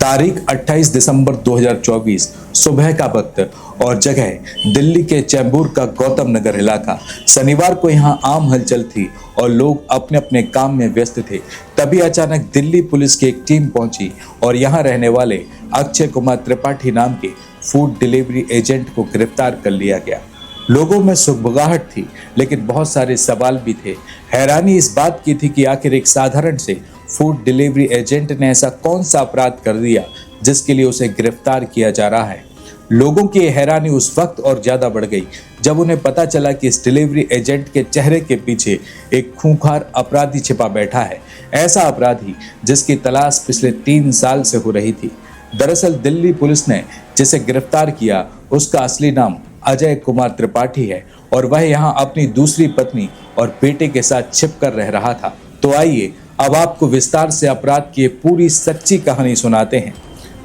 तारीख 28 दिसंबर 2024 सुबह का वक्त और जगह दिल्ली के चैम्बूर का गौतम नगर इलाका। शनिवार को यहाँ आम हलचल थी और लोग अपने अपने काम में व्यस्त थे। तभी अचानक दिल्ली पुलिस की एक टीम पहुंची और यहाँ रहने वाले अक्षय कुमार त्रिपाठी नाम के फूड डिलीवरी एजेंट को गिरफ्तार कर लिया गया। लोगों में सुगबुगाहट थी, लेकिन बहुत सारे सवाल भी थे। हैरानी इस बात की थी कि आखिर एक साधारण से फूड डिलीवरी एजेंट ने ऐसा कौन सा अपराध कर दिया जिसके लिए उसे गिरफ्तार किया जा रहा है। लोगों की हैरानी उस वक्त और ज्यादा बढ़ गई जब उन्हें पता चला कि इस डिलीवरी एजेंट के चेहरे के पीछे एक खूंखार अपराधी छिपा बैठा है। ऐसा अपराधी जिसकी तलाश पिछले 3 साल से हो रही थी। दरअसल दिल्ली पुलिस ने जिसे गिरफ्तार किया उसका असली नाम अजय कुमार त्रिपाठी है और वह यहाँ अपनी दूसरी पत्नी और बेटे के साथ छिपकर रह रहा था। तो आइए अब आपको विस्तार से अपराध की पूरी सच्ची कहानी सुनाते हैं।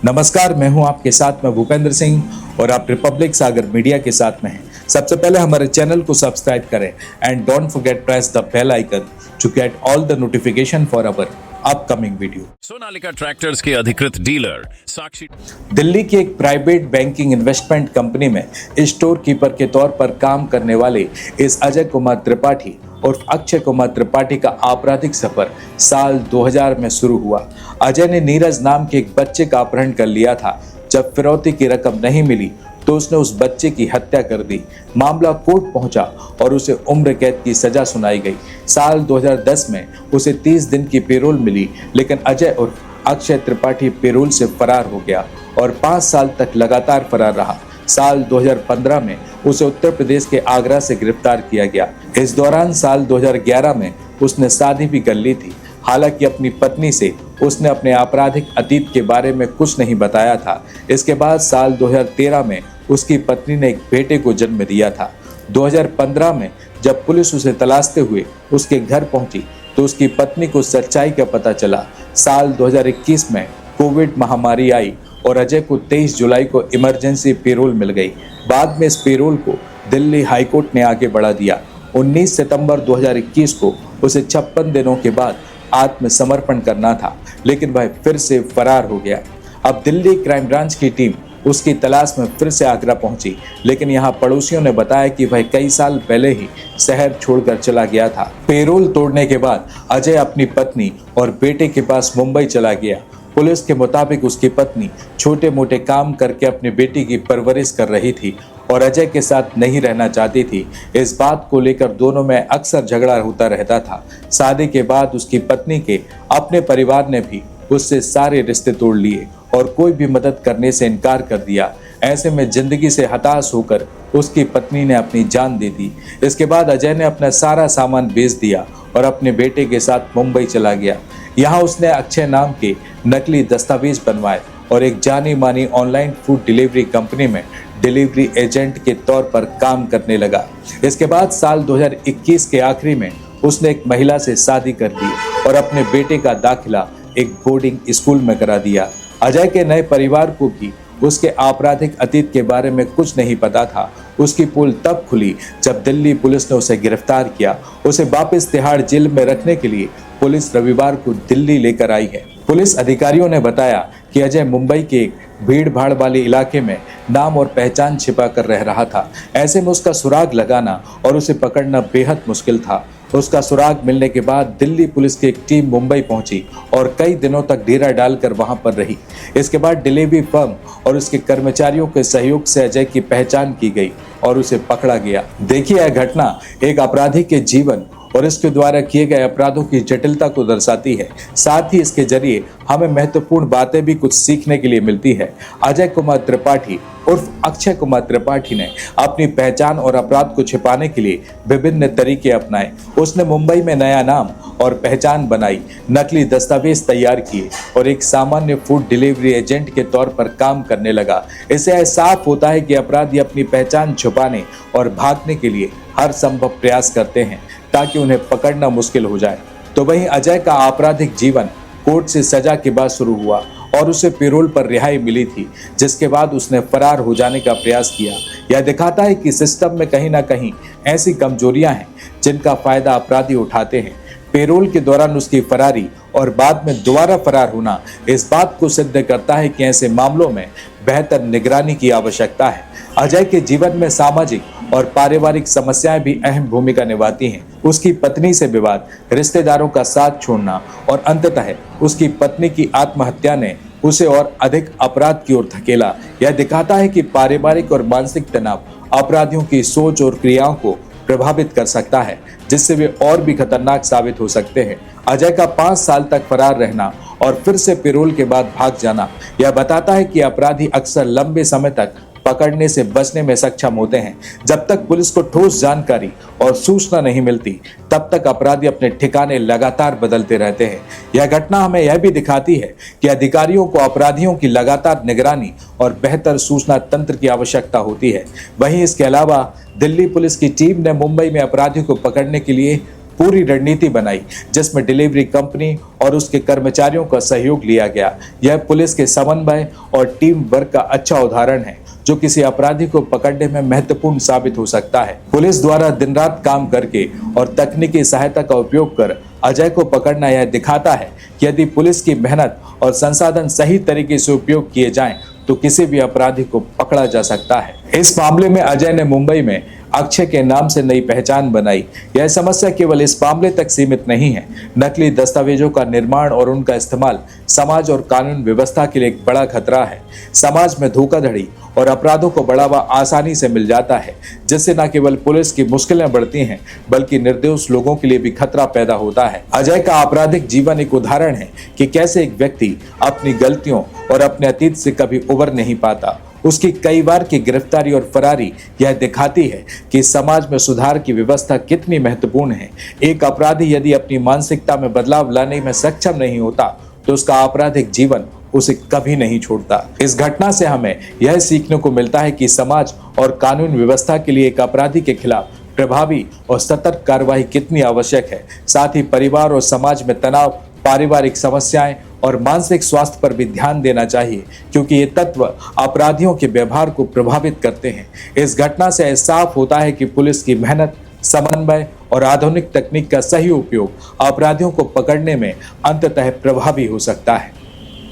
नमस्कार, मैं हूं आपके साथ में भूपेंद्र सिंह और आप रिपब्लिक सागर मीडिया के साथ में हैं। सबसे पहले हमारे चैनल को सब्सक्राइब करें and don't forget press the bell icon to get all the notification for our upcoming video. Sonalika tractors के अधिकृत डीलर साक्षी। दिल्ली की एक प्राइवेट बैंकिंग इन्वेस्टमेंट कंपनी में स्टोर कीपर के तौर पर काम करने वाले इस अजय कुमार त्रिपाठी और अक्षय कुमार त्रिपाठी का आपराधिक सफर साल 2000 में शुरू हुआ। अजय ने नीरज नाम के एक बच्चे का अपहरण कर लिया था। जब फिरौती की रकम नहीं मिली तो उसने उस बच्चे की हत्या कर दी। मामला कोर्ट पहुंचा और उसे उम्र कैद की सजा सुनाई गई। साल 2010 में उसे 30 दिन की पेरोल मिली, लेकिन अजय और अक्षय त्रिपाठी पेरोल से फरार हो गया और 5 साल तक लगातार फरार रहा। साल 2015 में उसे उत्तर प्रदेश के आगरा से गिरफ्तार किया गया। इस दौरान साल 2011 में उसने शादी भी कर ली थी। हालांकि अपनी पत्नी से उसने अपने आपराधिक अतीत के बारे में कुछ नहीं बताया था। इसके बाद साल 2013 में उसकी पत्नी ने एक बेटे को जन्म दिया था। 2015 में जब पुलिस उसे तलाशते हुए उसके घर पहुंची तो उसकी पत्नी को सच्चाई का पता चला। साल 2021 में कोविड महामारी आई और अजय को 23 जुलाई को इमरजेंसी पेरोल मिल गई। बाद में इस पेरोल को दिल्ली हाईकोर्ट ने आगे बढ़ा दिया। 19 सितंबर 2021 को उसे 56 दिनों के बाद आत्मसमर्पण करना था, लेकिन वह फिर से फरार हो गया। अब दिल्ली क्राइम ब्रांच की टीम उसकी तलाश में फिर से आगरा पहुंची, लेकिन यहाँ पड़ोसियों ने बताया कि वह कई साल पहले ही शहर छोड़कर चला गया था। पेरोल तोड़ने के बाद अजय अपनी पत्नी और बेटे के पास मुंबई चला गया। पुलिस के मुताबिक उसकी पत्नी छोटे मोटे काम करके अपनी बेटी की परवरिश कर रही थी और अजय के साथ नहीं रहना चाहती थी। इस बात को लेकर दोनों में अक्सर झगड़ा होता रहता था। शादी के बाद उसकी पत्नी के अपने परिवार ने भी उससे सारे रिश्ते तोड़ लिए और कोई भी मदद करने से इनकार कर दिया। ऐसे में जिंदगी से हताश होकर उसकी पत्नी ने अपनी जान दे दी। इसके बाद अजय ने अपना सारा सामान बेच दिया और अपने बेटे के साथ मुंबई चला गया। यहाँ उसने अक्षय नाम के नकली दस्तावेज बनवाए और एक जानी मानी ऑनलाइन फूड डिलीवरी कंपनी में डिलीवरी एजेंट के तौर पर काम करने लगा। इसके बाद साल 2021 के आखिरी में उसने एक महिला से शादी कर ली और अपने बेटे का दाखिला एक बोर्डिंग स्कूल में करा दिया। अजय के नए परिवार को भी उसके आपराधिक अतीत के बारे में कुछ नहीं पता था। उसकी पोल तब खुली जब दिल्ली पुलिस ने उसे गिरफ्तार किया। उसे वापस तिहाड़ जेल में रखने के लिए पुलिस रविवार को दिल्ली लेकर आई है। पुलिस अधिकारियों ने बताया कि अजय मुंबई के एक भीड़ भाड़ वाले इलाके में नाम और पहचान छिपा कर रह रहा था। ऐसे में उसका सुराग लगाना और उसे पकड़ना बेहद मुश्किल था। उसका सुराग मिलने के बाद दिल्ली पुलिस की एक टीम मुंबई पहुंची और कई दिनों तक डेरा डालकर वहां पर रही। इसके बाद डिलीवरी फर्म और उसके कर्मचारियों के सहयोग से अजय की पहचान की गई और उसे पकड़ा गया। देखिए, यह घटना एक अपराधी के जीवन और इसके द्वारा किए गए अपराधों की जटिलता को दर्शाती है। साथ ही इसके जरिए हमें महत्वपूर्ण बातें भी कुछ सीखने के लिए मिलती है। अजय कुमार त्रिपाठी उर्फ अक्षय कुमार त्रिपाठी ने अपनी पहचान और अपराध को छिपाने के लिए विभिन्न तरीके अपनाए। उसने मुंबई में नया नाम और पहचान बनाई, नकली दस्तावेज तैयार किए और एक सामान्य फूड डिलीवरी एजेंट के तौर पर काम करने लगा। इससे साफ होता है कि अपराधी अपनी पहचान छुपाने और भागने के लिए हर संभव प्रयास करते हैं ताकि उन्हें पकड़ना मुश्किल हो जाए। तो वहीं अजय का आपराधिक जीवन कोर्ट से सजा के बाद शुरू हुआ और उसे पेरोल पर रिहाई मिली थी, जिसके बाद उसने फरार हो जाने का प्रयास किया। यह दिखाता है कि सिस्टम में कहीं ना कहीं ऐसी कमजोरियां हैं जिनका फायदा अपराधी उठाते हैं। पेरोल के दौरान उसकी फरारी और बाद में दोबारा फरार होना इस बात को सिद्ध करता है कि ऐसे मामलों में बेहतर निगरानी की आवश्यकता है। अजय के जीवन में सामाजिक और पारिवारिक समस्याएं भी अहम भूमिका निभाती हैं। उसकी पत्नी से विवाद, रिश्तेदारों का साथ छोड़ना और अंततः उसकी पत्नी की आत्महत्या ने उसे और अधिक अपराध की ओर धकेला। यह दिखाता है कि पारिवारिक और मानसिक तनाव अपराधियों की सोच और क्रियाओं को प्रभावित कर सकता है, जिससे वे और भी खतरनाक साबित हो सकते हैं। अजय का 5 साल तक फरार रहना और फिर से पेरोल के बाद भाग जाना यह बताता है कि अपराधी अक्सर लंबे समय तक पकड़ने से बचने में सक्षम होते हैं। जब तक पुलिस को ठोस जानकारी और सूचना नहीं मिलती, तब तक अपराधी अपने ठिकाने लगातार बदलते रहते हैं। यह घटना हमें यह भी दिखाती है कि अधिकारियों को अपराधियों की लगातार निगरानी और बेहतर सूचना तंत्र की आवश्यकता होती है। वहीं इसके अलावा दिल्ली पुलिस की टीम ने मुंबई में अपराधियों को पकड़ने के लिए पूरी रणनीति बनाई, जिसमें डिलीवरी कंपनी और उसके कर्मचारियों का सहयोग लिया गया। यह पुलिस के समन्वय और टीम वर्क का अच्छा उदाहरण है, जो किसी अपराधी को पकड़ने में महत्वपूर्ण साबित हो सकता है। पुलिस द्वारा दिन रात काम करके और तकनीकी सहायता का उपयोग कर अजय को पकड़ना यह दिखाता है कि यदि पुलिस की मेहनत और संसाधन सही तरीके से उपयोग किए जाएं, तो किसी भी अपराधी को पकड़ा जा सकता है। इस मामले में अजय ने मुंबई में अक्षय के नाम से नई पहचान बनाई। यह समस्या केवल इस मामले तक सीमित नहीं है। नकली दस्तावेजों का निर्माण और उनका इस्तेमाल समाज और कानून व्यवस्था के लिए एक बड़ा खतरा है। समाज में धोखाधड़ी और अपराधों को बढ़ावा आसानी से मिल जाता है, जिससे न केवल पुलिस की मुश्किलें बढ़ती हैं, बल्कि निर्दोष लोगों के लिए भी खतरा पैदा होता है। अजय का आपराधिक जीवन एक उदाहरण है कि कैसे एक व्यक्ति अपनी गलतियों और अपने अतीत से कभी उबर नहीं पाता। उसकी कई बार की गिरफ्तारी और फरारी यह दिखाती है कि समाज में सुधार की व्यवस्था कितनी महत्वपूर्ण है। एक अपराधी यदि अपनी मानसिकता में बदलाव लाने में सक्षम नहीं होता, तो उसका आपराधिक जीवन उसे कभी नहीं छोड़ता। इस घटना से हमें यह सीखने को मिलता है कि समाज और कानून व्यवस्था के लिए एक अपराधी के खिलाफ प्रभावी और सतर्क कार्रवाई कितनी आवश्यक है। साथ ही परिवार और समाज में तनाव, पारिवारिक समस्याएं और मानसिक स्वास्थ्य पर भी ध्यान देना चाहिए, क्योंकि ये तत्व अपराधियों के व्यवहार को प्रभावित करते हैं। इस घटना से साफ होता है कि पुलिस की मेहनत, समन्वय और आधुनिक तकनीक का सही उपयोग अपराधियों को पकड़ने में अंततः प्रभावी हो सकता है।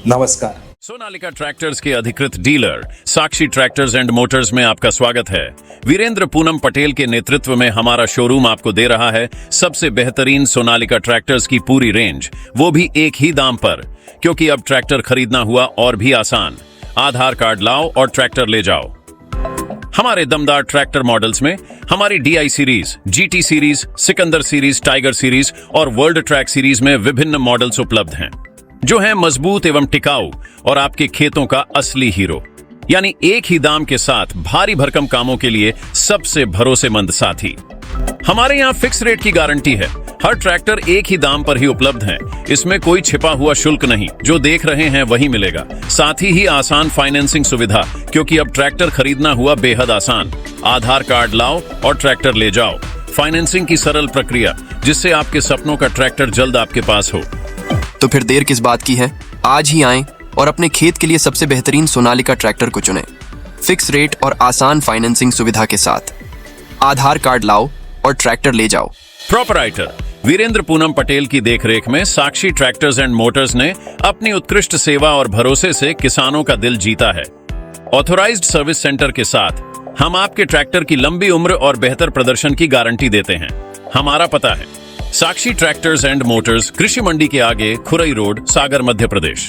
नमस्कार। सोनालिका ट्रैक्टर्स के अधिकृत dealer Sakshi tractors and Motors में आपका स्वागत है। वीरेंद्र पूनम पटेल के नेतृत्व में हमारा शोरूम आपको दे रहा है सबसे बेहतरीन सोनालिका ट्रैक्टर्स की पूरी रेंज, वो भी एक ही दाम पर, क्योंकि अब ट्रैक्टर खरीदना हुआ और भी आसान। आधार कार्ड लाओ और ट्रैक्टर ले जाओ। हमारे दमदार ट्रैक्टर मॉडल्स में हमारी DI series, GT series, Sikandar series, tiger series और वर्ल्ड ट्रैक सीरीज में विभिन्न मॉडल्स उपलब्ध हैं, जो हैं मजबूत एवं टिकाऊ और आपके खेतों का असली हीरो। यानी एक ही दाम के साथ भारी भरकम कामों के लिए सबसे भरोसेमंद साथी। हमारे यहाँ फिक्स रेट की गारंटी है। हर ट्रैक्टर एक ही दाम पर ही उपलब्ध है। इसमें कोई छिपा हुआ शुल्क नहीं, जो देख रहे हैं वही मिलेगा। साथ ही आसान फाइनेंसिंग सुविधा, क्योंकि अब ट्रैक्टर खरीदना हुआ बेहद आसान। आधार कार्ड लाओ और ट्रैक्टर ले जाओ। फाइनेंसिंग की सरल प्रक्रिया, जिससे आपके सपनों का ट्रैक्टर जल्द आपके पास हो। तो फिर देर किस बात की है? आज ही आएं और अपने खेत के लिए सबसे बेहतरीन सोनालिका ट्रैक्टर को चुनें। फिक्स रेट और आसान फाइनेंसिंग सुविधा के साथ। आधार कार्ड लाओ और ट्रैक्टर ले जाओ। प्रोपराइटर वीरेंद्र पूनम पटेल की देखरेख में साक्षी ट्रैक्टर्स एंड मोटर्स ने अपनी उत्कृष्ट सेवा और भरोसे से किसानों का दिल जीता है। ऑथोराइज्ड सर्विस सेंटर के साथ हम आपके ट्रैक्टर की लंबी उम्र और बेहतर प्रदर्शन की गारंटी देते हैं। हमारा पता है साक्षी ट्रैक्टर्स एंड मोटर्स, कृषि मंडी के आगे, खुरई रोड, सागर, मध्य प्रदेश।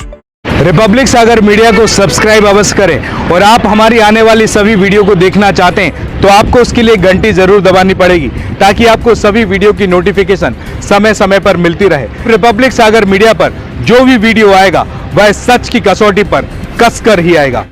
रिपब्लिक सागर मीडिया को सब्सक्राइब अवश्य करें, और आप हमारी आने वाली सभी वीडियो को देखना चाहते हैं तो आपको उसके लिए घंटी जरूर दबानी पड़ेगी, ताकि आपको सभी वीडियो की नोटिफिकेशन समय समय पर मिलती रहे। रिपब्लिक सागर मीडिया पर जो भी वीडियो आएगा वह सच की कसौटी पर कसकर ही आएगा।